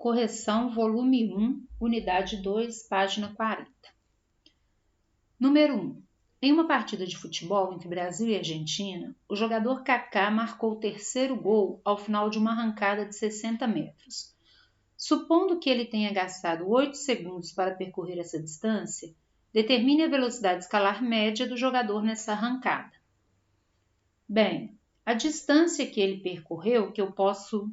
Correção, volume 1, unidade 2, página 40. Número 1. Em uma partida de futebol entre Brasil e Argentina, o jogador Kaká marcou o terceiro gol ao final de uma arrancada de 60 metros. Supondo que ele tenha gastado 8 segundos para percorrer essa distância, determine a velocidade escalar média do jogador nessa arrancada. Bem, a distância que ele percorreu, que eu posso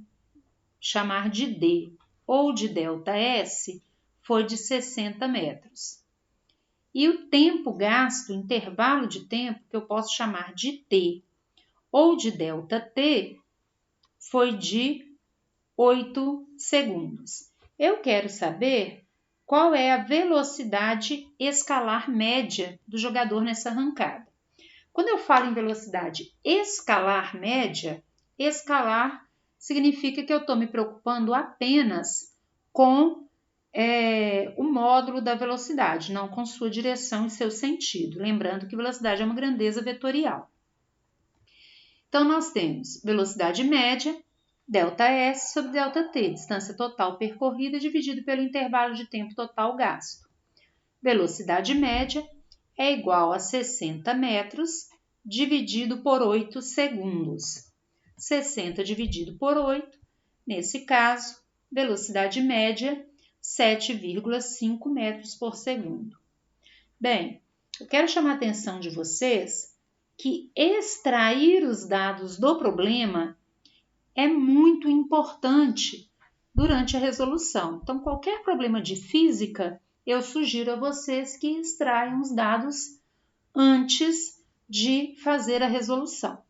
chamar de D, ou de ΔS, foi de 60 metros. E o tempo gasto, o intervalo de tempo, que eu posso chamar de T, ou de ΔT, foi de 8 segundos. Eu quero saber qual é a velocidade escalar média do jogador nessa arrancada. Quando eu falo em velocidade escalar média, escalar significa que eu estou me preocupando apenas com o módulo da velocidade, não com sua direção e seu sentido. Lembrando que velocidade é uma grandeza vetorial. Então, nós temos velocidade média, ΔS sobre ΔT, distância total percorrida dividido pelo intervalo de tempo total gasto. Velocidade média é igual a 60 metros dividido por 8 segundos. 60 dividido por 8, nesse caso, velocidade média 7,5 metros por segundo. Bem, eu quero chamar a atenção de vocês que extrair os dados do problema é muito importante durante a resolução. Então, qualquer problema de física, eu sugiro a vocês que extraiam os dados antes de fazer a resolução.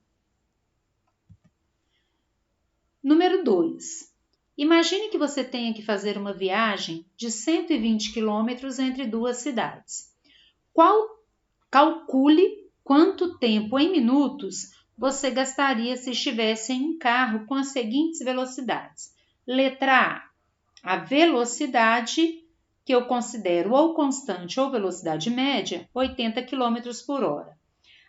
Número 2. Imagine que você tenha que fazer uma viagem de 120 km entre duas cidades. Calcule quanto tempo em minutos você gastaria se estivesse em um carro com as seguintes velocidades. Letra A, a velocidade que eu considero ou constante ou velocidade média, 80 km por hora.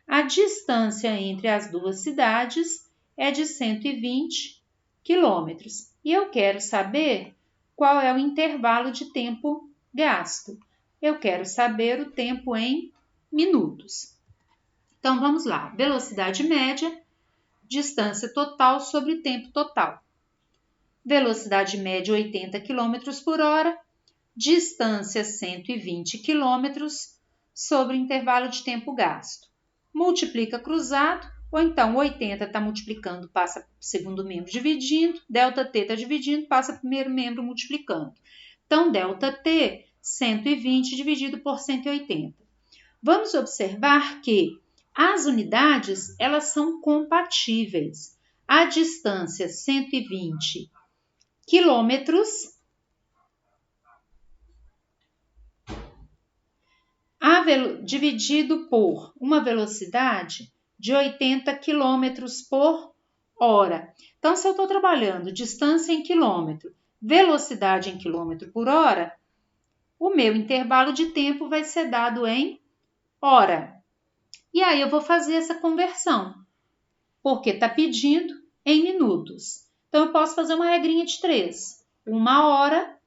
A distância entre as duas cidades é de 120 km. E eu quero saber qual é o intervalo de tempo gasto. Eu quero saber o tempo em minutos. Então, vamos lá. Velocidade média, distância total sobre tempo total. Velocidade média 80 km por hora, distância 120 km sobre intervalo de tempo gasto. Multiplica cruzado, ou então 80 está multiplicando, passa para o segundo membro dividindo, ΔT está dividindo, passa para o primeiro membro multiplicando. Então, ΔT, 120 dividido por 180. Vamos observar que as unidades, elas são compatíveis. A distância 120 quilômetros, dividido por uma velocidade de 80 km por hora. Então, se eu estou trabalhando distância em quilômetro, velocidade em quilômetro por hora, o meu intervalo de tempo vai ser dado em hora. E aí eu vou fazer essa conversão, porque está pedindo em minutos. Então, eu posso fazer uma regrinha de 3. 1 hora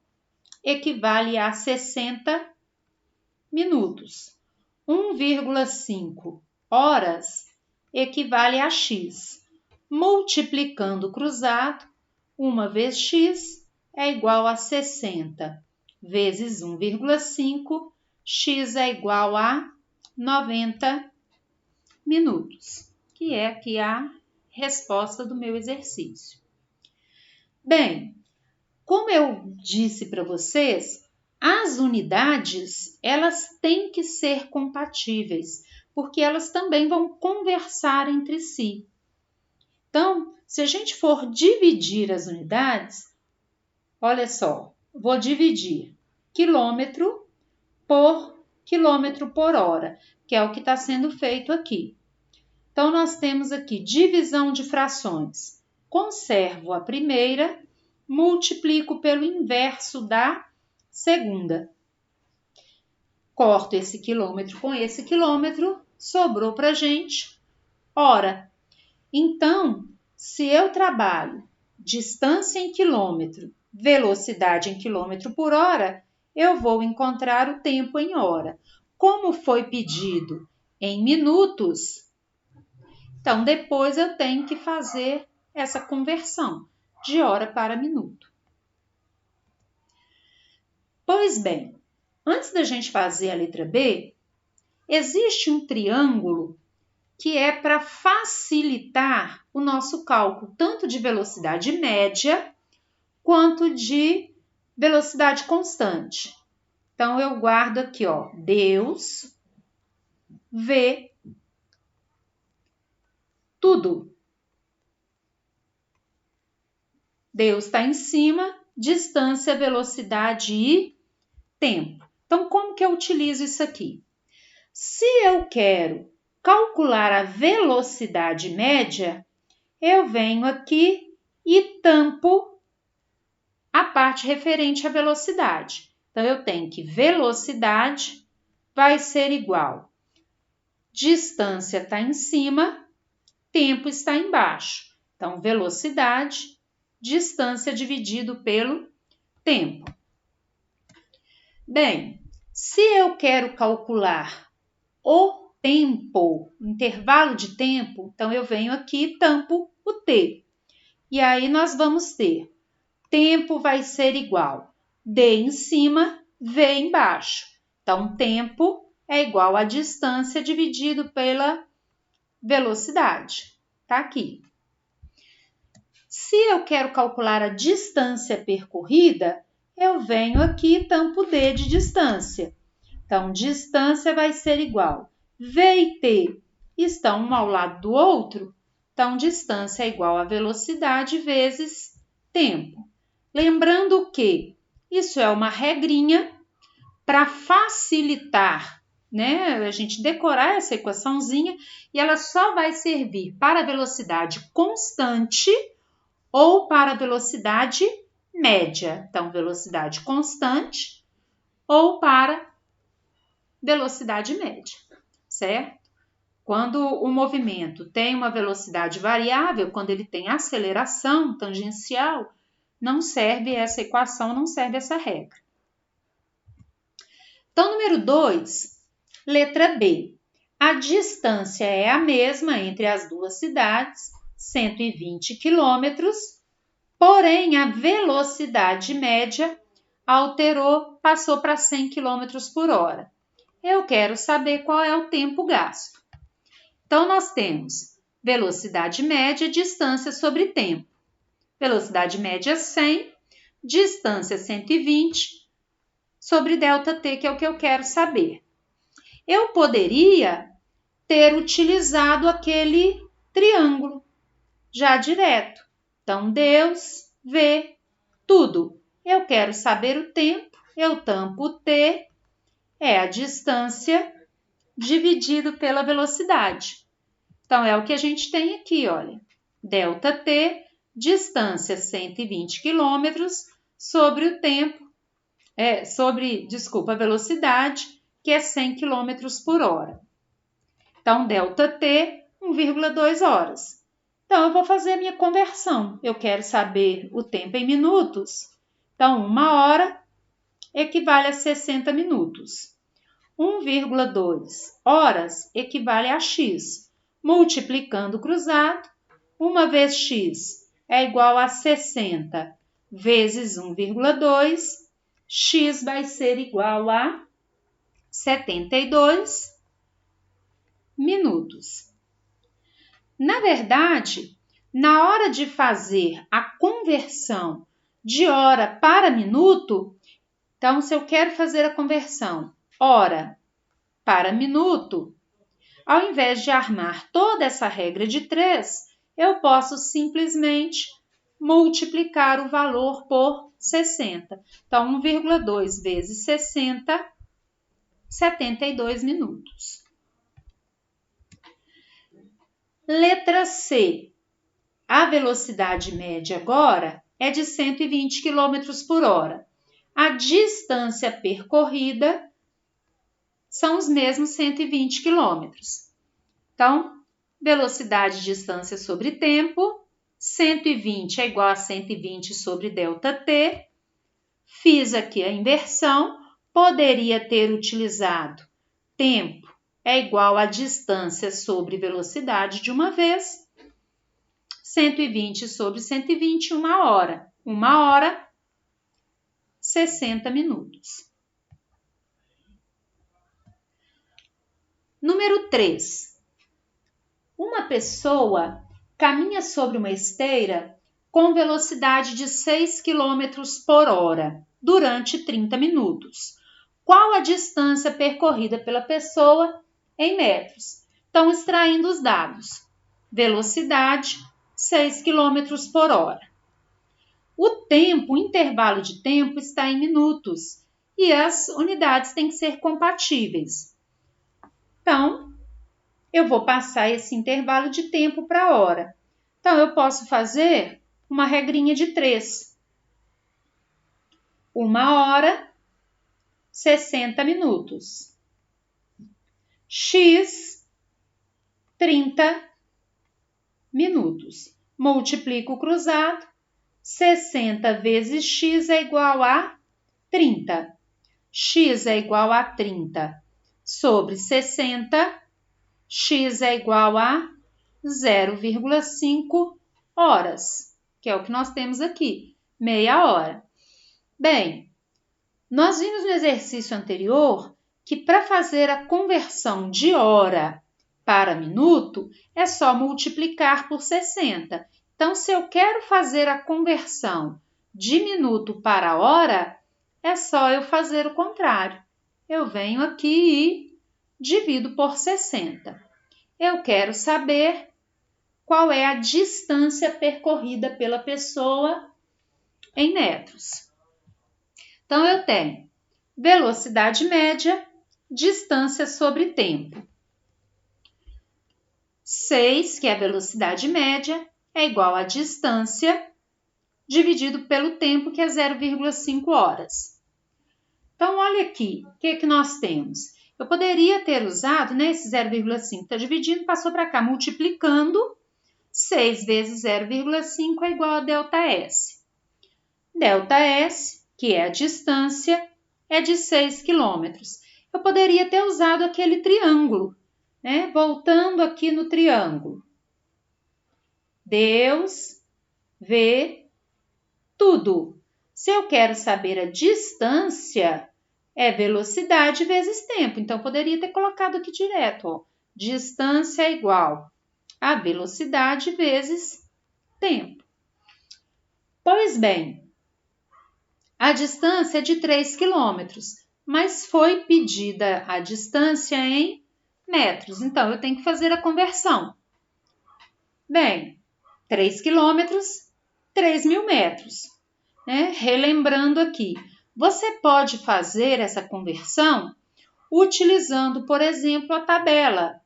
equivale a 60 minutos. 1,5 horas equivale a x. Multiplicando cruzado, 1 vezes x é igual a 60 vezes 1,5, x é igual a 90 minutos, que é aqui a resposta do meu exercício. Bem, como eu disse para vocês, as unidades, elas têm que ser compatíveis, porque elas também vão conversar entre si. Então, se a gente for dividir as unidades, olha só, vou dividir quilômetro por hora, que é o que está sendo feito aqui. Então, nós temos aqui divisão de frações. Conservo a primeira, multiplico pelo inverso da segunda. Corto esse quilômetro com esse quilômetro, sobrou para a gente hora. Então, se eu trabalho distância em quilômetro, velocidade em quilômetro por hora, eu vou encontrar o tempo em hora. Como foi pedido em minutos, então depois eu tenho que fazer essa conversão de hora para minuto. Pois bem, antes da gente fazer a letra B, existe um triângulo que é para facilitar o nosso cálculo, tanto de velocidade média quanto de velocidade constante. Então, eu guardo aqui, ó, Deus vê tudo. Deus está em cima, distância, velocidade e tempo. Então, como que eu utilizo isso aqui? Se eu quero calcular a velocidade média, eu venho aqui e tampo a parte referente à velocidade. Então, eu tenho que velocidade vai ser igual. Distância está em cima, tempo está embaixo. Então, velocidade, distância dividido pelo tempo. Bem, se eu quero calcular o tempo, intervalo de tempo, então eu venho aqui e tampo o T. E aí nós vamos ter tempo vai ser igual D em cima, V embaixo. Então, tempo é igual a distância dividido pela velocidade. Tá aqui. Se eu quero calcular a distância percorrida, eu venho aqui e tampo D de distância. Então, distância vai ser igual. V e T estão um ao lado do outro, então distância é igual a velocidade vezes tempo. Lembrando que isso é uma regrinha para facilitar, né, a gente decorar essa equaçãozinha, e ela só vai servir para a velocidade constante ou para a velocidade média. Então, velocidade constante ou para velocidade média, certo? Quando o movimento tem uma velocidade variável, quando ele tem aceleração tangencial, não serve essa equação, não serve essa regra. Então, número 2, letra B. A distância é a mesma entre as duas cidades, 120 quilômetros, porém a velocidade média alterou, passou para 100 km por hora. Eu quero saber qual é o tempo gasto. Então, nós temos velocidade média, distância sobre tempo. Velocidade média 100, distância 120 sobre ΔT, que é o que eu quero saber. Eu poderia ter utilizado aquele triângulo já direto. Então, Deus vê tudo. Eu quero saber o tempo, eu tampo o T, é a distância dividido pela velocidade. Então, é o que a gente tem aqui, olha. ΔT, distância 120 km sobre o tempo, a velocidade, que é 100 km por hora. Então, ΔT, 1,2 horas. Então, eu vou fazer a minha conversão. Eu quero saber o tempo em minutos. Então, 1 hora equivale a 60 minutos. 1,2 horas equivale a x. Multiplicando cruzado, 1 vezes x é igual a 60 vezes 1,2, x vai ser igual a 72 minutos. Na verdade, na hora de fazer a conversão de hora para minuto, então, se eu quero fazer a conversão hora para minuto, ao invés de armar toda essa regra de 3, eu posso simplesmente multiplicar o valor por 60. Então, 1,2 vezes 60, 72 minutos. Letra C. A velocidade média agora é de 120 km por hora. A distância percorrida são os mesmos 120 km. Então, velocidade e distância sobre tempo, 120 é igual a 120 sobre ΔT. Fiz aqui a inversão. Poderia ter utilizado tempo é igual a distância sobre velocidade de uma vez. 120 sobre 120, 1 hora. 1 hora, 60 minutos. Número 3. Uma pessoa caminha sobre uma esteira com velocidade de 6 km por hora durante 30 minutos. Qual a distância percorrida pela pessoa em metros? Então, extraindo os dados. Velocidade, 6 km por hora. O tempo, o intervalo de tempo está em minutos e as unidades têm que ser compatíveis. Então, eu vou passar esse intervalo de tempo para a hora. Então, eu posso fazer uma regrinha de 3. 1 hora, 60 minutos. X, 30 minutos. Multiplico o cruzado. 60 vezes x é igual a 30. X é igual a 30 sobre 60. X é igual a 0,5 horas, que é o que nós temos aqui, meia hora. Bem, nós vimos no exercício anterior que para fazer a conversão de hora para minuto é só multiplicar por 60. Então, se eu quero fazer a conversão de minuto para hora, é só eu fazer o contrário. Eu venho aqui e divido por 60. Eu quero saber qual é a distância percorrida pela pessoa em metros. Então, eu tenho velocidade média, distância sobre tempo. 6, que é a velocidade média, é igual a distância dividido pelo tempo, que é 0,5 horas. Então, olha aqui, o que nós temos? Eu poderia ter usado, né, esse 0,5, está dividindo, passou para cá, multiplicando. 6 vezes 0,5 é igual a ΔS. ΔS, que é a distância, é de 6 km. Eu poderia ter usado aquele triângulo, né? Voltando aqui no triângulo. Deus vê tudo. Se eu quero saber a distância, é velocidade vezes tempo. Então, poderia ter colocado aqui direto, ó. Distância é igual a velocidade vezes tempo. Pois bem, a distância é de 3 km, mas foi pedida a distância em metros. Então, eu tenho que fazer a conversão. Bem, 3 km, 3.000 metros. Né? Relembrando aqui, você pode fazer essa conversão utilizando, por exemplo, a tabela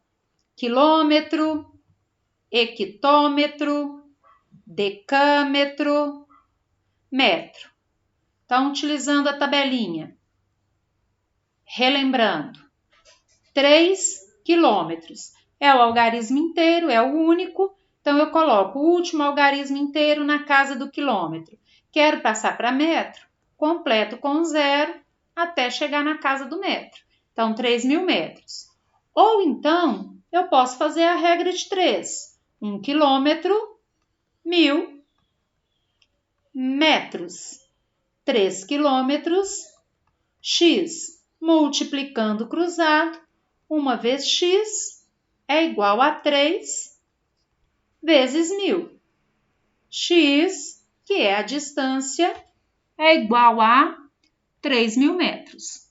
quilômetro, hectômetro, decâmetro, metro. Então, utilizando a tabelinha. Relembrando, 3 quilômetros é o algarismo inteiro, é o único. Então, eu coloco o último algarismo inteiro na casa do quilômetro. Quero passar para metro, completo com 0 até chegar na casa do metro. Então, 3.000 metros. Ou então, eu posso fazer a regra de 3. 1 quilômetro, 1.000 metros. 3 quilômetros, x. Multiplicando o cruzado, 1 vezes x é igual a 3 vezes 1.000. X, que é a distância, é igual a 3.000 metros.